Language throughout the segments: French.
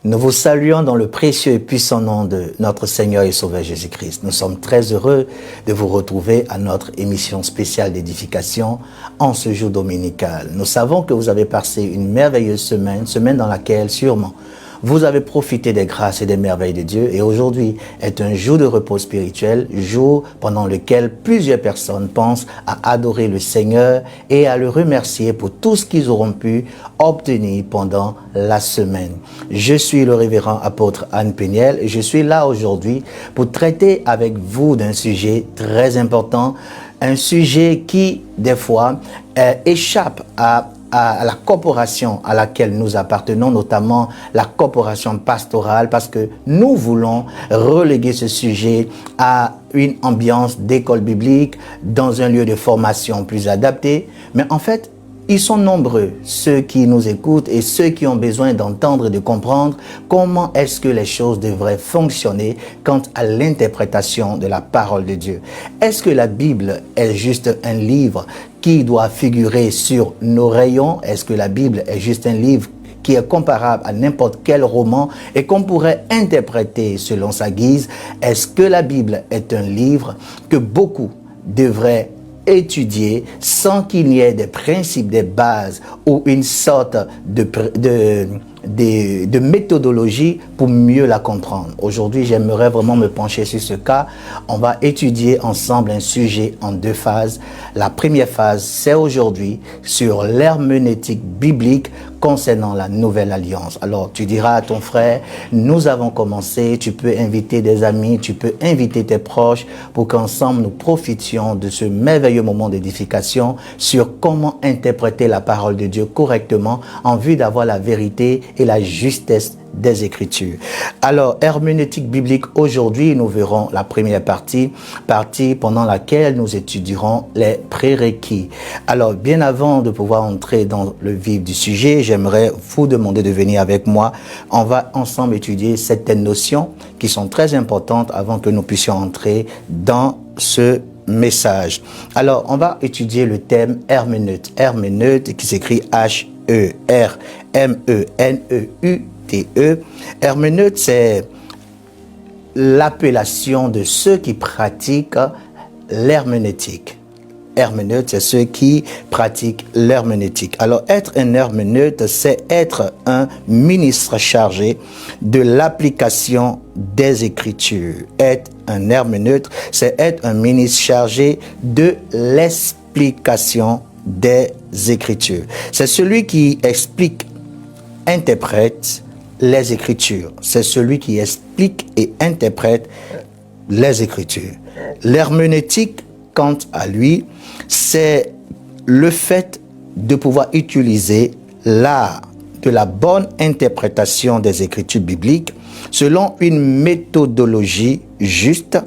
Nous vous saluons dans le précieux et puissant nom de notre Seigneur et Sauveur Jésus-Christ. Nous sommes très heureux de vous retrouver à notre émission spéciale d'édification en ce jour dominical. Nous savons que vous avez passé une merveilleuse semaine dans laquelle sûrement vous avez profité des grâces et des merveilles de Dieu, et aujourd'hui est un jour de repos spirituel, jour pendant lequel plusieurs personnes pensent à adorer le Seigneur et à le remercier pour tout ce qu'ils auront pu obtenir pendant la semaine. Je suis le révérend apôtre Anne Péniel et je suis là aujourd'hui pour traiter avec vous d'un sujet très important, un sujet qui, des fois, échappe à la corporation à laquelle nous appartenons, notamment la corporation pastorale, parce que nous voulons reléguer ce sujet à une ambiance d'école biblique, dans un lieu de formation plus adapté. Mais en fait, ils sont nombreux, ceux qui nous écoutent et ceux qui ont besoin d'entendre et de comprendre comment est-ce que les choses devraient fonctionner quant à l'interprétation de la parole de Dieu. Est-ce que la Bible est juste un livre qui doit figurer sur nos rayons? Est-ce que la Bible est juste un livre qui est comparable à n'importe quel roman et qu'on pourrait interpréter selon sa guise? Est-ce que la Bible est un livre que beaucoup devraient étudier sans qu'il n'y ait des principes, des bases ou une sorte de méthodologie pour mieux la comprendre? Aujourd'hui, j'aimerais vraiment me pencher sur ce cas. On va étudier ensemble un sujet en deux phases. La première phase, c'est aujourd'hui sur l'herméneutique biblique concernant la Nouvelle Alliance. Alors, tu diras à ton frère, nous avons commencé, tu peux inviter des amis, tu peux inviter tes proches pour qu'ensemble nous profitions de ce merveilleux moment d'édification sur comment interpréter la parole de Dieu correctement en vue d'avoir la vérité et la justesse des Écritures. Alors, herméneutique biblique, aujourd'hui, nous verrons la première partie pendant laquelle nous étudierons les prérequis. Alors, bien avant de pouvoir entrer dans le vif du sujet, j'aimerais vous demander de venir avec moi. On va ensemble étudier certaines notions qui sont très importantes avant que nous puissions entrer dans ce message. Alors, on va étudier le thème herméneute. Herméneute qui s'écrit H-E-R-M-E-N-E-U. Herméneute, c'est l'appellation de ceux qui pratiquent l'herméneutique. Herméneute, c'est ceux qui pratiquent l'herméneutique. Alors, être un herméneute, c'est être un ministre chargé de l'application des Écritures. Être un herméneute, c'est être un ministre chargé de l'explication des Écritures. C'est celui qui explique, interprète les Écritures. C'est celui qui explique et interprète les Écritures. L'herméneutique, quant à lui, c'est le fait de pouvoir utiliser l'art de la bonne interprétation des Écritures bibliques selon une méthodologie juste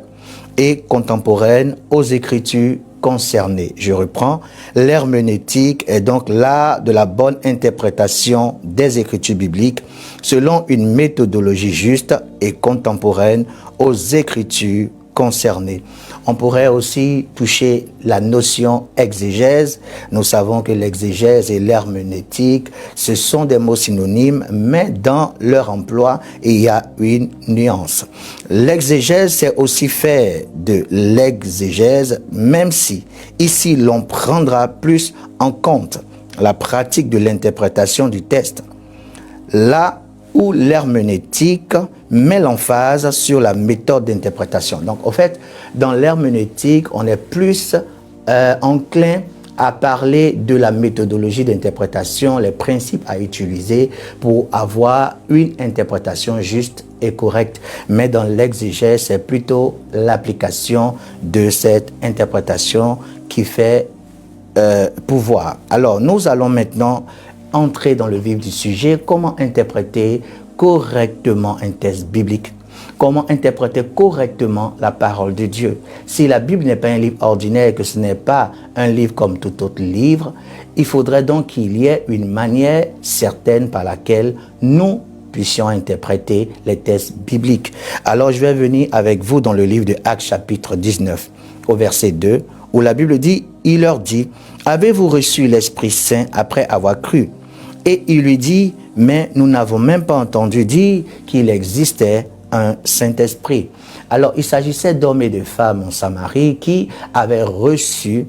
et contemporaine aux Écritures concernées. Je reprends, l'herméneutique est donc l'art de la bonne interprétation des Écritures bibliques selon une méthodologie juste et contemporaine aux Écritures concernées. On pourrait aussi toucher la notion exégèse. Nous savons que l'exégèse et l'herméneutique, ce sont des mots synonymes, mais dans leur emploi, il y a une nuance. L'exégèse, c'est aussi faire de l'exégèse, même si ici l'on prendra plus en compte la pratique de l'interprétation du texte. Là où l'herméneutique met l'emphase sur la méthode d'interprétation. Donc, au fait, dans l'herméneutique, on est plus enclin à parler de la méthodologie d'interprétation, les principes à utiliser pour avoir une interprétation juste et correcte. Mais dans l'exégèse, c'est plutôt l'application de cette interprétation qui fait pouvoir. Alors, nous allons maintenant entrer dans le vif du sujet. Comment interpréter correctement un texte biblique? Comment interpréter correctement la parole de Dieu? Si la Bible n'est pas un livre ordinaire, que ce n'est pas un livre comme tout autre livre, il faudrait donc qu'il y ait une manière certaine par laquelle nous puissions interpréter les textes bibliques. Alors je vais venir avec vous dans le livre de Actes chapitre 19 au verset 2 où la Bible dit, il leur dit, avez-vous reçu l'Esprit Saint après avoir cru? Et il lui dit, mais nous n'avons même pas entendu dire qu'il existait un Saint-Esprit. Alors, il s'agissait d'hommes et de femmes en Samarie qui avaient reçu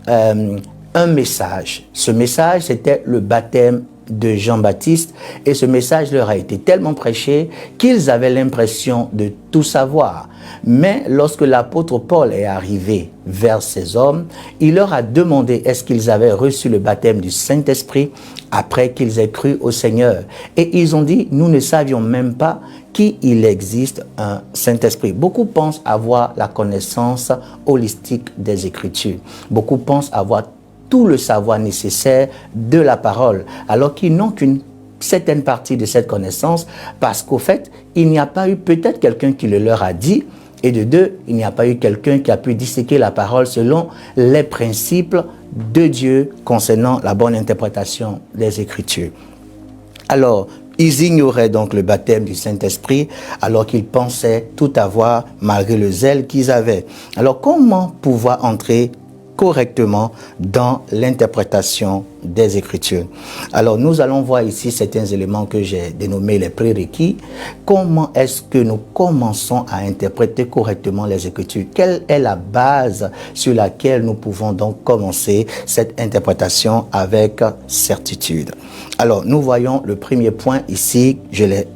un message. Ce message, c'était le baptême de Jean-Baptiste, et ce message leur a été tellement prêché qu'ils avaient l'impression de tout savoir. Mais lorsque l'apôtre Paul est arrivé vers ces hommes, il leur a demandé est-ce qu'ils avaient reçu le baptême du Saint-Esprit après qu'ils aient cru au Seigneur. Et ils ont dit, nous ne savions même pas qu'il existe un Saint-Esprit. Beaucoup pensent avoir la connaissance holistique des Écritures. Beaucoup pensent avoir tout le savoir nécessaire de la parole, alors qu'ils n'ont qu'une certaine partie de cette connaissance, parce qu'au fait, il n'y a pas eu peut-être quelqu'un qui le leur a dit, et de deux, il n'y a pas eu quelqu'un qui a pu disséquer la parole selon les principes de Dieu concernant la bonne interprétation des Écritures. Alors, ils ignoraient donc le baptême du Saint-Esprit alors qu'ils pensaient tout avoir malgré le zèle qu'ils avaient. Alors, comment pouvoir entrer correctement dans l'interprétation des Écritures? Alors, nous allons voir ici certains éléments que j'ai dénommés les prérequis. Comment est-ce que nous commençons à interpréter correctement les Écritures? Quelle est la base sur laquelle nous pouvons donc commencer cette interprétation avec certitude? Alors, nous voyons le premier point ici, je l'ai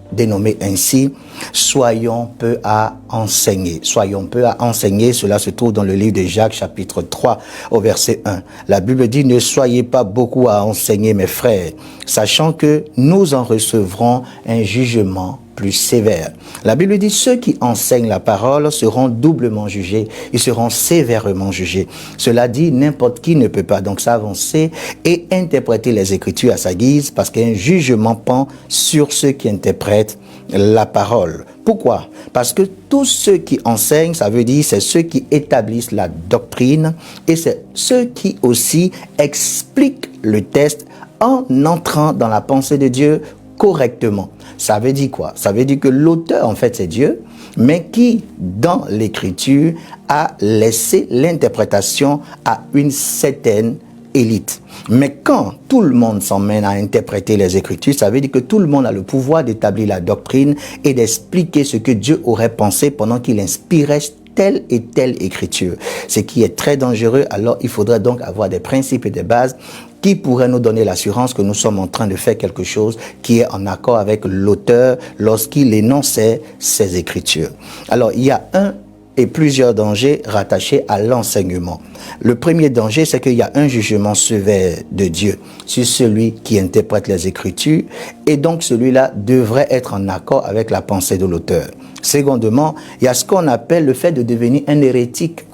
dénommé ainsi, soyons peu à enseigner. Soyons peu à enseigner, cela se trouve dans le livre de Jacques chapitre 3 au verset 1. La Bible dit, ne soyez pas beaucoup à enseigner mes frères, sachant que nous en recevrons un jugement plus sévère. La Bible dit, ceux qui enseignent la parole seront doublement jugés, ils seront sévèrement jugés. Cela dit, n'importe qui ne peut pas donc s'avancer et interpréter les Écritures à sa guise, parce qu'un jugement pend sur ceux qui interprètent la parole. Pourquoi? Parce que tous ceux qui enseignent, ça veut dire c'est ceux qui établissent la doctrine, et c'est ceux qui aussi expliquent le texte en entrant dans la pensée de Dieu correctement. Ça veut dire quoi? Ça veut dire que l'auteur, en fait, c'est Dieu, mais qui, dans l'Écriture, a laissé l'interprétation à une certaine élite. Mais quand tout le monde s'emmène à interpréter les Écritures, ça veut dire que tout le monde a le pouvoir d'établir la doctrine et d'expliquer ce que Dieu aurait pensé pendant qu'il inspirait telle et telle écriture. Ce qui est très dangereux. Alors il faudrait donc avoir des principes et des bases qui pourraient nous donner l'assurance que nous sommes en train de faire quelque chose qui est en accord avec l'auteur lorsqu'il énonçait ces écritures. Alors il y a un et plusieurs dangers rattachés à l'enseignement. Le premier danger, c'est qu'il y a un jugement sévère de Dieu sur celui qui interprète les Écritures, et donc celui-là devrait être en accord avec la pensée de l'auteur. Secondement, il y a ce qu'on appelle le fait de devenir un hérétique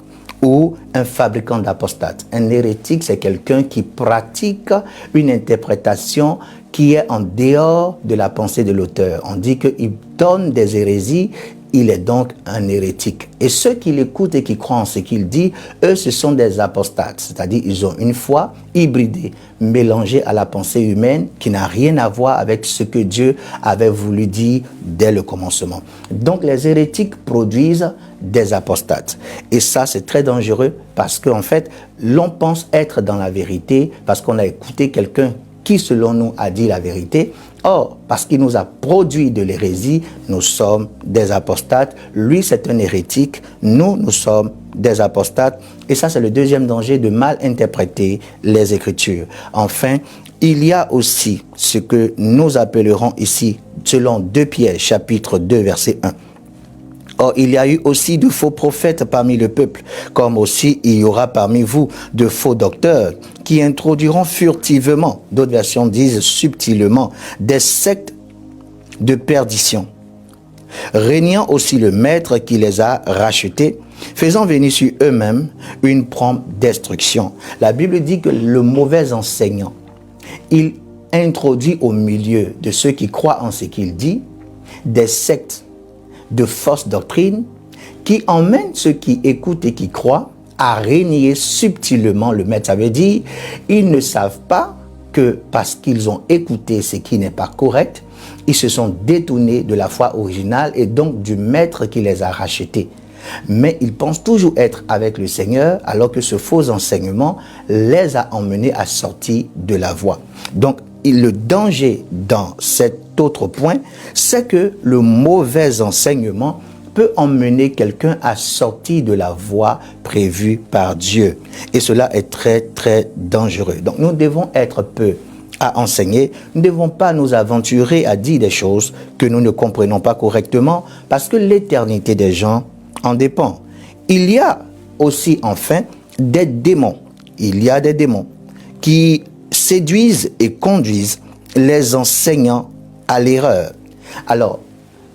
ou un fabricant d'apostates. Un hérétique, c'est quelqu'un qui pratique une interprétation qui est en dehors de la pensée de l'auteur. On dit qu'il donne des hérésies, il est donc un hérétique. Et ceux qui l'écoutent et qui croient en ce qu'il dit, eux, ce sont des apostates. C'est-à-dire, ils ont une foi hybridée, mélangée à la pensée humaine, qui n'a rien à voir avec ce que Dieu avait voulu dire dès le commencement. Donc, les hérétiques produisent des apostates. Et ça, c'est très dangereux parce qu'en fait, l'on pense être dans la vérité parce qu'on a écouté quelqu'un qui, selon nous, a dit la vérité. Or, parce qu'il nous a produit de l'hérésie, nous sommes des apostates. Lui, c'est un hérétique. Nous sommes des apostates. Et ça, c'est le deuxième danger de mal interpréter les Écritures. Enfin, il y a aussi ce que nous appellerons ici, selon 2 Pierre, chapitre 2, verset 1. Or, il y a eu aussi de faux prophètes parmi le peuple, comme aussi il y aura parmi vous de faux docteurs qui introduiront furtivement, d'autres versions disent subtilement, des sectes de perdition, régnant aussi le maître qui les a rachetés, faisant venir sur eux-mêmes une prompte destruction. La Bible dit que le mauvais enseignant, il introduit au milieu de ceux qui croient en ce qu'il dit, des sectes de fausses doctrines qui emmènent ceux qui écoutent et qui croient à régner subtilement le maître. Ça veut dire, ils ne savent pas que parce qu'ils ont écouté ce qui n'est pas correct, ils se sont détournés de la foi originale et donc du maître qui les a rachetés. Mais ils pensent toujours être avec le Seigneur alors que ce faux enseignement les a emmenés à sortir de la voie. Donc, le danger dans cet autre point, c'est que le mauvais enseignement peut emmener quelqu'un à sortir de la voie prévue par Dieu. Et cela est très, très dangereux. Donc, nous devons être peu à enseigner. Nous ne devons pas nous aventurer à dire des choses que nous ne comprenons pas correctement parce que l'éternité des gens en dépend. Il y a aussi, enfin, des démons. Il y a des démons qui séduisent et conduisent les enseignants à l'erreur. Alors,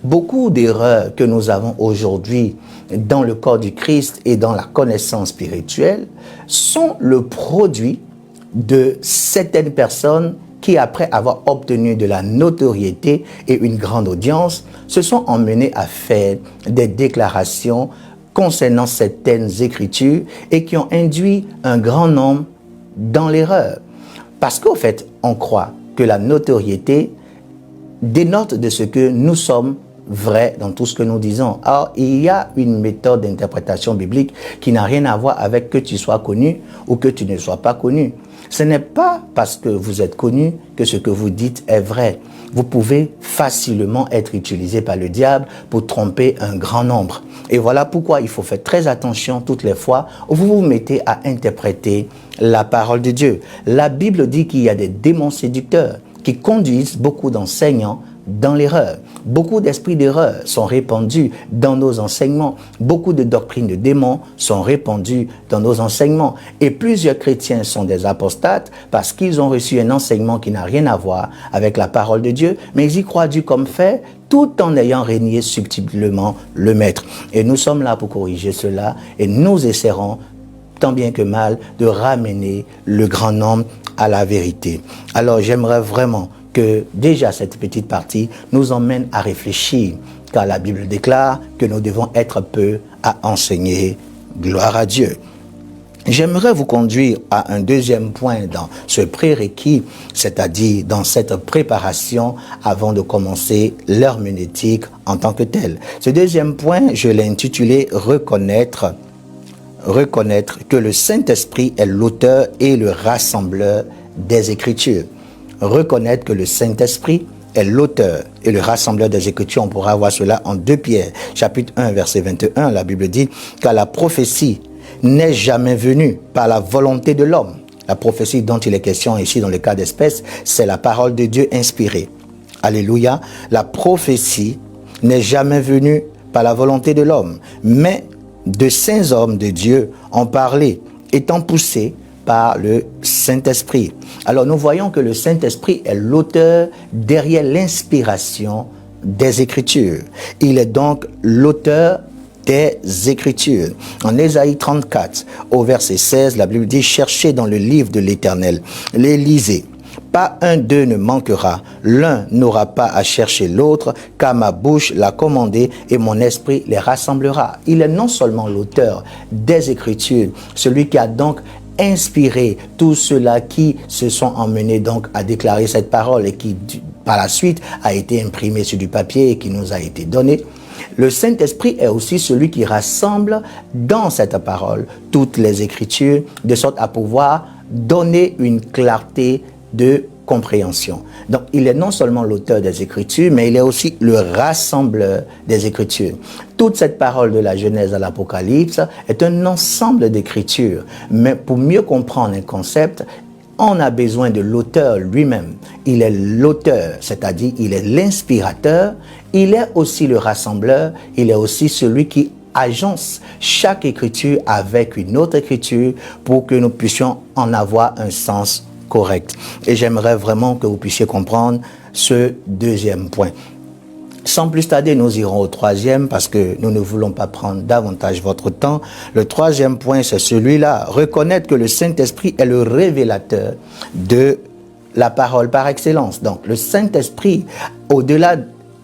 beaucoup d'erreurs que nous avons aujourd'hui dans le corps du Christ et dans la connaissance spirituelle sont le produit de certaines personnes qui, après avoir obtenu de la notoriété et une grande audience, se sont emmenées à faire des déclarations concernant certaines écritures et qui ont induit un grand nombre dans l'erreur. Parce qu'au fait, on croit que la notoriété dénote de ce que nous sommes vrais dans tout ce que nous disons. Or, il y a une méthode d'interprétation biblique qui n'a rien à voir avec que tu sois connu ou que tu ne sois pas connu. Ce n'est pas parce que vous êtes connu que ce que vous dites est vrai. Vous pouvez facilement être utilisé par le diable pour tromper un grand nombre. Et voilà pourquoi il faut faire très attention toutes les fois où vous vous mettez à interpréter la parole de Dieu. La Bible dit qu'il y a des démons séducteurs qui conduisent beaucoup d'enseignants dans l'erreur. Beaucoup d'esprits d'erreur sont répandus dans nos enseignements. Beaucoup de doctrines de démons sont répandues dans nos enseignements. Et plusieurs chrétiens sont des apostates parce qu'ils ont reçu un enseignement qui n'a rien à voir avec la parole de Dieu, mais ils y croient Dieu comme fait, tout en ayant régné subtilement le Maître. Et nous sommes là pour corriger cela et nous essaierons tant bien que mal de ramener le grand nombre à la vérité. Alors j'aimerais vraiment que déjà cette petite partie nous emmène à réfléchir, car la Bible déclare que nous devons être peu à enseigner. Gloire à Dieu. J'aimerais vous conduire à un deuxième point dans ce prérequis, c'est-à-dire dans cette préparation avant de commencer l'herméneutique en tant que telle. Ce deuxième point, je l'ai intitulé « Reconnaître que le Saint-Esprit est l'auteur et le rassembleur des Écritures. » Reconnaître que le Saint-Esprit est l'auteur et le rassembleur des Écritures. On pourra voir cela en 2 Pierre, chapitre 1, verset 21. La Bible dit « Car la prophétie n'est jamais venue par la volonté de l'homme. » La prophétie dont il est question ici dans le cas d'espèce, c'est la parole de Dieu inspirée. Alléluia. La prophétie n'est jamais venue par la volonté de l'homme, mais de saints hommes de Dieu ont parlé, étant poussés par le Saint-Esprit. Alors nous voyons que le Saint-Esprit est l'auteur derrière l'inspiration des Écritures. Il est donc l'auteur des Écritures. En Ésaïe 34, au verset 16, la Bible dit « Cherchez dans le livre de l'Éternel, les lisez. Pas un d'eux ne manquera, l'un n'aura pas à chercher l'autre, car ma bouche l'a commandé et mon esprit les rassemblera. » Il est non seulement l'auteur des Écritures, celui qui a donc inspiré tous ceux-là qui se sont emmenés donc à déclarer cette parole et qui par la suite a été imprimé sur du papier et qui nous a été donné. Le Saint-Esprit est aussi celui qui rassemble dans cette parole toutes les Écritures de sorte à pouvoir donner une clarté de compréhension. Donc, il est non seulement l'auteur des Écritures, mais il est aussi le rassembleur des Écritures. Toute cette parole de la Genèse à l'Apocalypse est un ensemble d'Écritures. Mais pour mieux comprendre un concept, on a besoin de l'auteur lui-même. Il est l'auteur, c'est-à-dire il est l'inspirateur, il est aussi le rassembleur, il est aussi celui qui agence chaque écriture avec une autre écriture pour que nous puissions en avoir un sens correct. Et j'aimerais vraiment que vous puissiez comprendre ce deuxième point. Sans plus tarder, nous irons au troisième parce que nous ne voulons pas prendre davantage votre temps. Le troisième point, c'est celui-là. Reconnaître que le Saint-Esprit est le révélateur de la parole par excellence. Donc, le Saint-Esprit, au-delà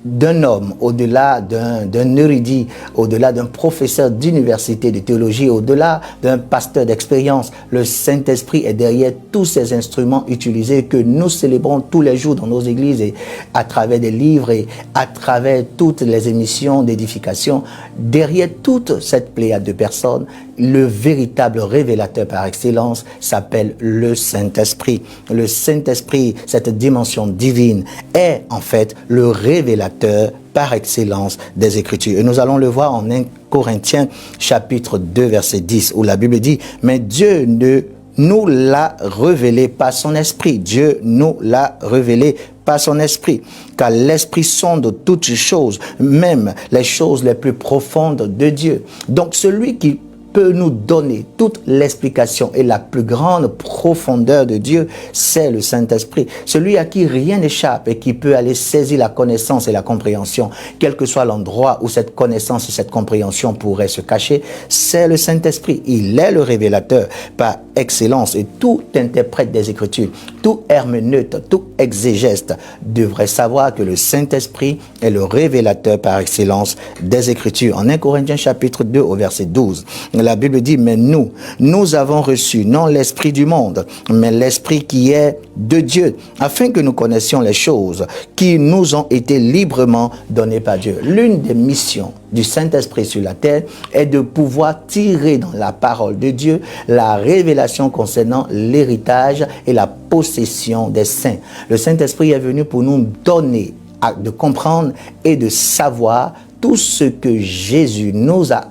d'un homme, au-delà d'un érudit, au-delà d'un professeur d'université de théologie, au-delà d'un pasteur d'expérience, le Saint-Esprit est derrière tous ces instruments utilisés que nous célébrons tous les jours dans nos églises et à travers des livres et à travers toutes les émissions d'édification. Derrière toute cette pléiade de personnes, le véritable révélateur par excellence s'appelle le Saint-Esprit. Le Saint-Esprit, cette dimension divine, est en fait le révélateur par excellence des Écritures. Et nous allons le voir en 1 Corinthiens chapitre 2 verset 10 où la Bible dit « Mais Dieu ne nous l'a révélé par son esprit. Dieu nous l'a révélé par son esprit. Car l'esprit sonde toutes choses, même les choses les plus profondes de Dieu. » Donc celui qui peut nous donner toute l'explication et la plus grande profondeur de Dieu, c'est le Saint-Esprit. Celui à qui rien n'échappe et qui peut aller saisir la connaissance et la compréhension, quel que soit l'endroit où cette connaissance et cette compréhension pourraient se cacher, c'est le Saint-Esprit. Il est le révélateur par excellence et tout interprète des Écritures, tout herméneute, tout exégèste devrait savoir que le Saint-Esprit est le révélateur par excellence des Écritures. En 1 Corinthiens chapitre 2 au verset 12, la Bible dit, mais nous avons reçu non l'esprit du monde, mais l'esprit qui est de Dieu, afin que nous connaissions les choses qui nous ont été librement données par Dieu. L'une des missions du Saint-Esprit sur la terre est de pouvoir tirer dans la parole de Dieu la révélation concernant l'héritage et la possession des saints. Le Saint-Esprit est venu pour nous donner de comprendre et de savoir tout ce que Jésus nous a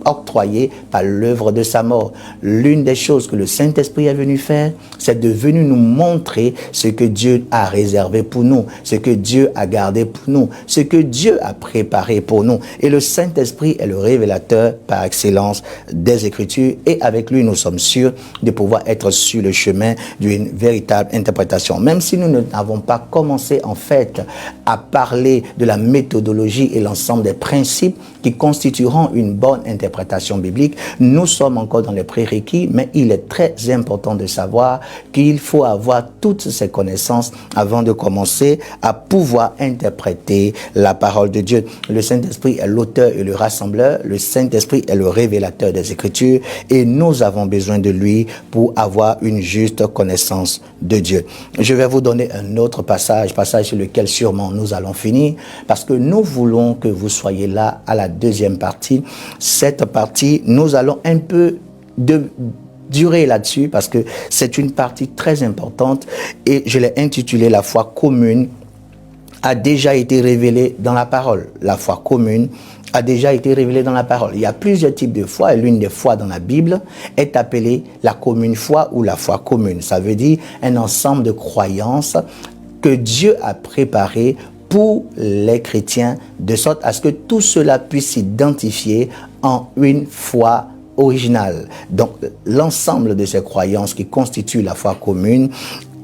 octroyé par l'œuvre de sa mort. L'une des choses que le Saint-Esprit est venu faire, c'est de venir nous montrer ce que Dieu a réservé pour nous, ce que Dieu a gardé pour nous, ce que Dieu a préparé pour nous. Et le Saint-Esprit est le révélateur par excellence des Écritures et avec lui, nous sommes sûrs de pouvoir être sur le chemin d'une véritable interprétation. Même si nous n'avons pas commencé en fait à parler de la méthodologie et l'ensemble des principes qui constitueront une bonne interprétation biblique, nous sommes encore dans les prérequis, mais il est très important de savoir qu'il faut avoir toutes ces connaissances avant de commencer à pouvoir interpréter la parole de Dieu. Le Saint-Esprit est l'auteur et le rassembleur, le Saint-Esprit est le révélateur des Écritures et nous avons besoin de lui pour avoir une juste connaissance de Dieu. Je vais vous donner un autre passage sur lequel sûrement nous allons finir, parce que nous voulons que vous soyez là à la deuxième partie. Cette partie, nous allons un peu durer là-dessus parce que c'est une partie très importante et je l'ai intitulée « La foi commune a déjà été révélée dans la parole ». La foi commune a déjà été révélée dans la parole. Il y a plusieurs types de foi et l'une des foi dans la Bible est appelée la commune foi ou la foi commune. Ça veut dire un ensemble de croyances que Dieu a préparées pour les chrétiens, de sorte à ce que tout cela puisse s'identifier en une foi originale. Donc, l'ensemble de ces croyances qui constituent la foi commune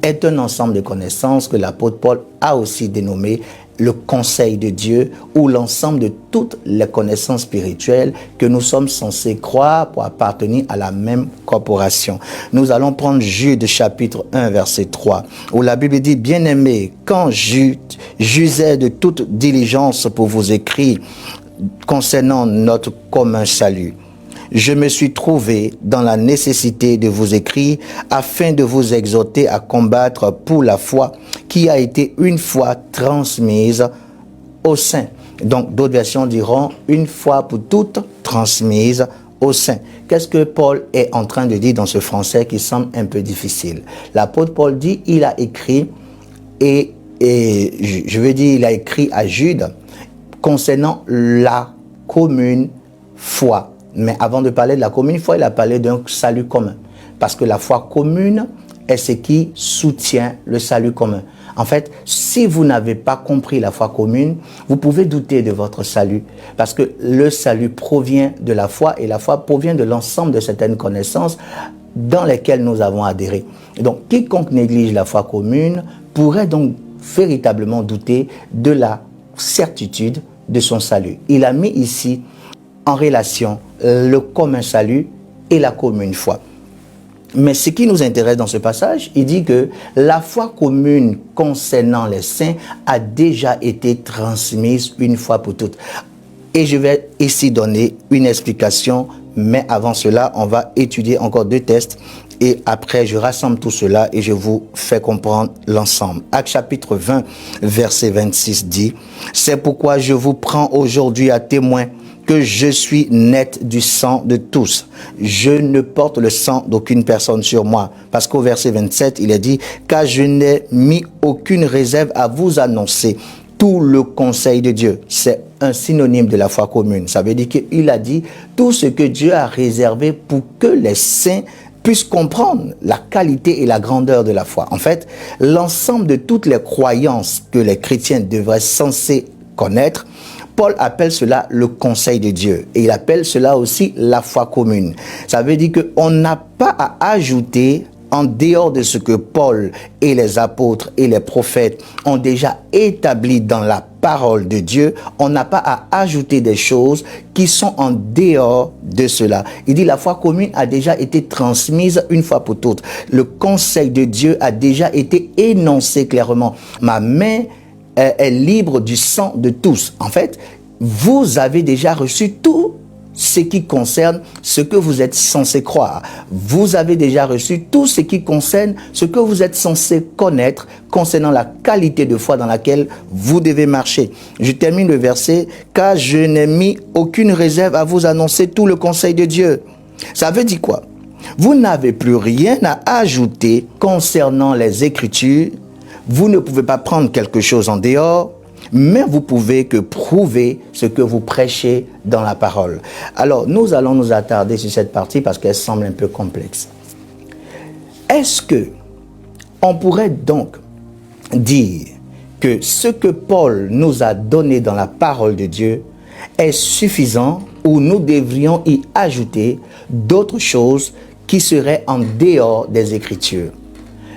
est un ensemble de connaissances que l'apôtre Paul a aussi dénommé le conseil de Dieu ou l'ensemble de toutes les connaissances spirituelles que nous sommes censés croire pour appartenir à la même corporation. Nous allons prendre Jude chapitre 1 verset 3 où la Bible dit « Bien-aimés, quand j'usais de toute diligence pour vous écrire concernant notre commun salut, je me suis trouvé dans la nécessité de vous écrire afin de vous exhorter à combattre pour la foi qui a été une fois transmise aux saints. » Donc, d'autres versions diront une fois pour toutes transmise aux saints. Qu'est-ce que Paul est en train de dire dans ce français qui semble un peu difficile? L'apôtre Paul dit, il a écrit, et je veux dire, il a écrit à Jude concernant la commune foi. Mais avant de parler de la commune foi, il a parlé d'un salut commun. Parce que la foi commune est ce qui soutient le salut commun. En fait, si vous n'avez pas compris la foi commune, vous pouvez douter de votre salut. Parce que le salut provient de la foi et la foi provient de l'ensemble de certaines connaissances dans lesquelles nous avons adhéré. Et donc, quiconque néglige la foi commune pourrait donc véritablement douter de la certitude de son salut. Il a mis ici en relation le commun salut et la commune foi. Mais ce qui nous intéresse dans ce passage, il dit que la foi commune concernant les saints a déjà été transmise une fois pour toutes. Et je vais ici donner une explication, mais avant cela, on va étudier encore deux textes. Et après, je rassemble tout cela et je vous fais comprendre l'ensemble. Actes chapitre 20, verset 26 dit « C'est pourquoi je vous prends aujourd'hui à témoin que je suis net du sang de tous. Je ne porte le sang d'aucune personne sur moi. Parce qu'au verset 27, il est dit, car je n'ai mis aucune réserve à vous annoncer tout le conseil de Dieu. C'est un synonyme de la foi commune. Ça veut dire qu'il a dit tout ce que Dieu a réservé pour que les saints puissent comprendre la qualité et la grandeur de la foi. En fait, l'ensemble de toutes les croyances que les chrétiens devraient censés connaître, Paul appelle cela le conseil de Dieu. Et il appelle cela aussi la foi commune. Ça veut dire qu'on n'a pas à ajouter en dehors de ce que Paul et les apôtres et les prophètes ont déjà établi dans la parole de Dieu, on n'a pas à ajouter des choses qui sont en dehors de cela. Il dit la foi commune a déjà été transmise une fois pour toutes. Le conseil de Dieu a déjà été énoncé clairement. Ma main est libre du sang de tous. En fait, vous avez déjà reçu tout ce qui concerne ce que vous êtes censé croire. Vous avez déjà reçu tout ce qui concerne ce que vous êtes censé connaître concernant la qualité de foi dans laquelle vous devez marcher. Je termine le verset, car je n'ai mis aucune réserve à vous annoncer tout le conseil de Dieu. Ça veut dire quoi? Vous n'avez plus rien à ajouter concernant les Écritures. Vous ne pouvez pas prendre quelque chose en dehors, mais vous pouvez que prouver ce que vous prêchez dans la parole. Alors, nous allons nous attarder sur cette partie parce qu'elle semble un peu complexe. Est-ce que on pourrait donc dire que ce que Paul nous a donné dans la parole de Dieu est suffisant ou nous devrions y ajouter d'autres choses qui seraient en dehors des Écritures?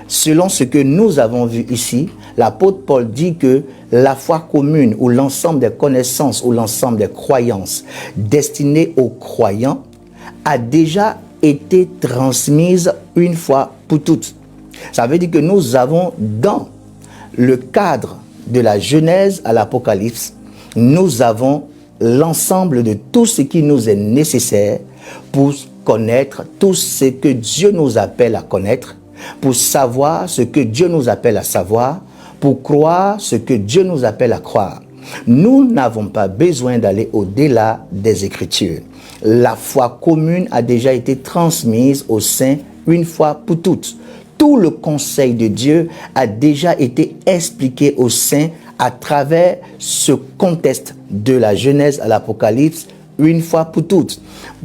Selon ce que nous avons vu ici, l'apôtre Paul dit que la foi commune ou l'ensemble des connaissances ou l'ensemble des croyances destinées aux croyants a déjà été transmise une fois pour toutes. Ça veut dire que nous avons dans le cadre de la Genèse à l'Apocalypse, nous avons l'ensemble de tout ce qui nous est nécessaire pour connaître tout ce que Dieu nous appelle à connaître, pour savoir ce que Dieu nous appelle à savoir, pour croire ce que Dieu nous appelle à croire. Nous n'avons pas besoin d'aller au-delà des Écritures. La foi commune a déjà été transmise aux saints une fois pour toutes. Tout le conseil de Dieu a déjà été expliqué aux saints à travers ce contexte de la Genèse à l'Apocalypse une fois pour toutes.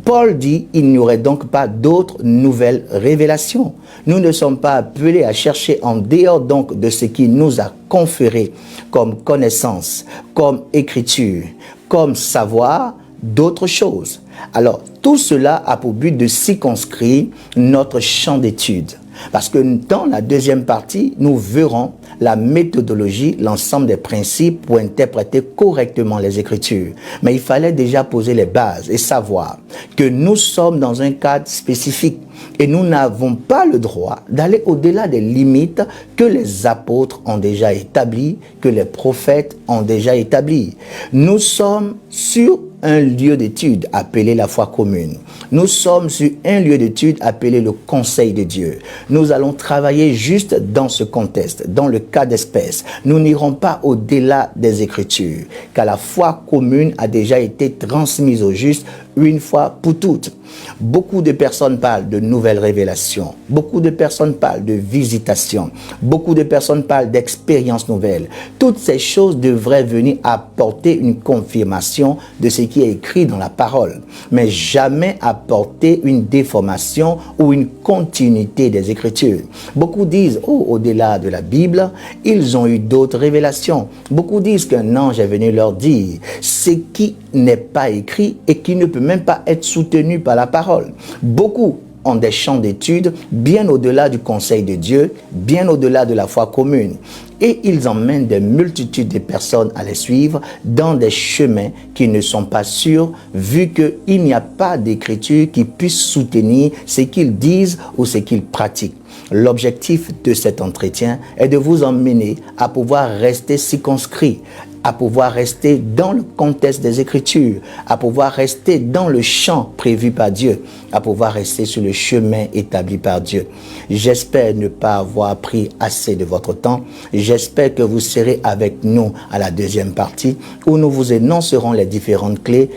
Paul dit il n'y aurait donc pas d'autres nouvelles révélations. Nous ne sommes pas appelés à chercher en dehors donc de ce qui nous a conféré comme connaissance, comme écriture, comme savoir, d'autres choses. Alors, tout cela a pour but de circonscrire notre champ d'étude. Parce que dans la deuxième partie, nous verrons la méthodologie, l'ensemble des principes pour interpréter correctement les Écritures. Mais il fallait déjà poser les bases et savoir que nous sommes dans un cadre spécifique et nous n'avons pas le droit d'aller au-delà des limites que les apôtres ont déjà établies, que les prophètes ont déjà établies. Nous sommes sur un lieu d'étude appelé la foi commune. Nous sommes sur un lieu d'étude appelé le conseil de Dieu. Nous allons travailler juste dans ce contexte, dans le cas d'espèce. Nous n'irons pas au-delà des Écritures, car la foi commune a déjà été transmise au juste une fois pour toutes. Beaucoup de personnes parlent de nouvelles révélations. Beaucoup de personnes parlent de visitation. Beaucoup de personnes parlent d'expériences nouvelles. Toutes ces choses devraient venir apporter une confirmation de ce qui est écrit dans la parole, mais jamais apporter une déformation ou une continuité des Écritures. Beaucoup disent, au-delà de la Bible, ils ont eu d'autres révélations. Beaucoup disent qu'un ange est venu leur dire ce qui n'est pas écrit et qui ne peut même pas être soutenu par la parole. Beaucoup ont des champs d'études bien au-delà du conseil de Dieu, bien au-delà de la foi commune. Et ils emmènent des multitudes de personnes à les suivre dans des chemins qui ne sont pas sûrs, vu qu'il n'y a pas d'écriture qui puisse soutenir ce qu'ils disent ou ce qu'ils pratiquent. L'objectif de cet entretien est de vous emmener à pouvoir rester circonscrit à pouvoir rester dans le contexte des Écritures, à pouvoir rester dans le champ prévu par Dieu, à pouvoir rester sur le chemin établi par Dieu. J'espère ne pas avoir pris assez de votre temps. J'espère que vous serez avec nous à la deuxième partie où nous vous énoncerons les différentes clés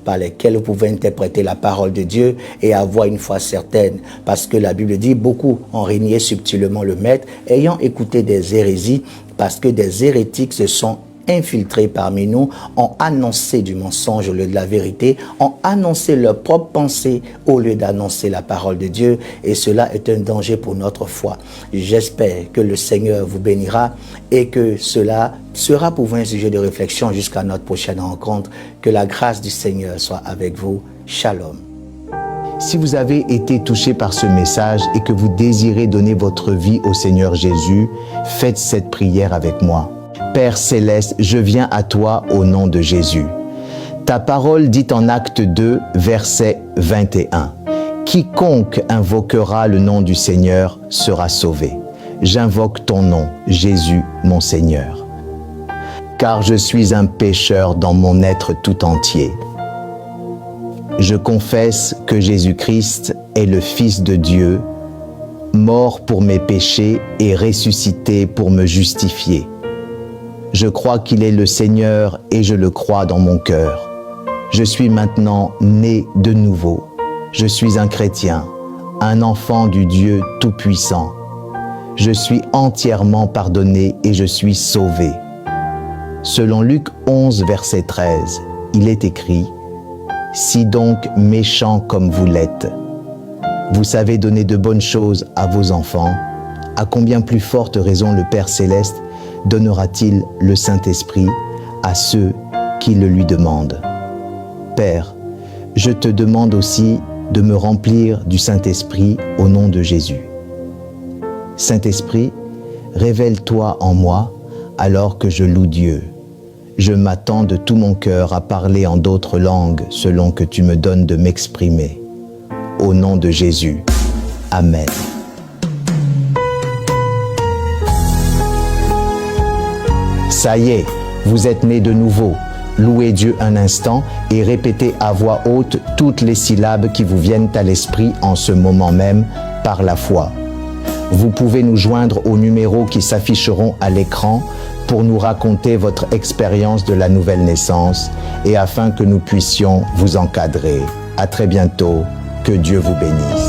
par lesquelles vous pouvez interpréter la parole de Dieu et avoir une foi certaine. Parce que la Bible dit, beaucoup ont régné subtilement le maître, ayant écouté des hérésies, parce que des hérétiques se sont infiltrés parmi nous, ont annoncé du mensonge au lieu de la vérité, ont annoncé leurs propres pensées au lieu d'annoncer la parole de Dieu, et cela est un danger pour notre foi. J'espère que le Seigneur vous bénira et que cela sera pour vous un sujet de réflexion jusqu'à notre prochaine rencontre. Que la grâce du Seigneur soit avec vous. Shalom. Si vous avez été touché par ce message et que vous désirez donner votre vie au Seigneur Jésus, faites cette prière avec moi. Père Céleste, je viens à toi au nom de Jésus. Ta parole dit en Acte 2, verset 21. Quiconque invoquera le nom du Seigneur sera sauvé. J'invoque ton nom, Jésus, mon Seigneur. Car je suis un pécheur dans mon être tout entier. Je confesse que Jésus-Christ est le Fils de Dieu, mort pour mes péchés et ressuscité pour me justifier. Je crois qu'il est le Seigneur et je le crois dans mon cœur. Je suis maintenant né de nouveau. Je suis un chrétien, un enfant du Dieu Tout-Puissant. Je suis entièrement pardonné et je suis sauvé. Selon Luc 11, verset 13, il est écrit « Si donc méchants comme vous l'êtes, vous savez donner de bonnes choses à vos enfants, à combien plus forte raison le Père Céleste donnera-t-il le Saint-Esprit à ceux qui le lui demandent. Père, je te demande aussi de me remplir du Saint-Esprit au nom de Jésus. Saint-Esprit, révèle-toi en moi alors que je loue Dieu. Je m'attends de tout mon cœur à parler en d'autres langues selon que tu me donnes de m'exprimer. Au nom de Jésus. Amen. Ça y est, vous êtes nés de nouveau. Louez Dieu un instant et répétez à voix haute toutes les syllabes qui vous viennent à l'esprit en ce moment même par la foi. Vous pouvez nous joindre aux numéros qui s'afficheront à l'écran pour nous raconter votre expérience de la nouvelle naissance et afin que nous puissions vous encadrer. À très bientôt. Que Dieu vous bénisse.